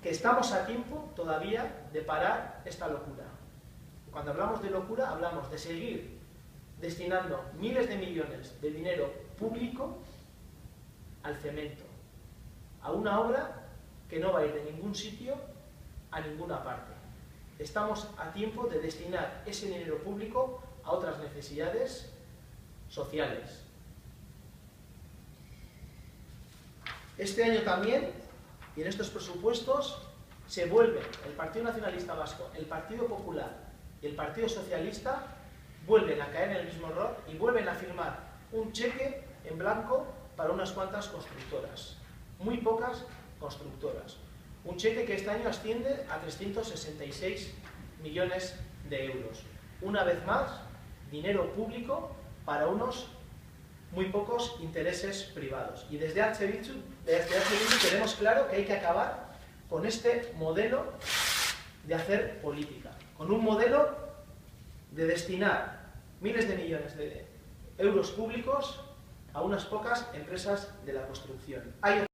que estamos a tiempo todavía de parar esta locura. Cuando hablamos de locura, hablamos de seguir destinando miles de millones de dinero público al cemento, a una obra que no va a ir de ningún sitio a ninguna parte. Estamos a tiempo de destinar ese dinero público a otras necesidades sociales. Este año también, y en estos presupuestos, se vuelven el Partido Nacionalista Vasco, el Partido Popular y el Partido Socialista vuelven a caer en el mismo error y vuelven a firmar un cheque en blanco para unas cuantas constructoras, muy pocas constructoras. Un cheque que este año asciende a 366 millones de euros. Una vez más, dinero público para unos muy pocos intereses privados. Y desde H. Bildu tenemos claro que hay que acabar con este modelo de hacer política, con un modelo de destinar miles de millones de euros públicos a unas pocas empresas de la construcción.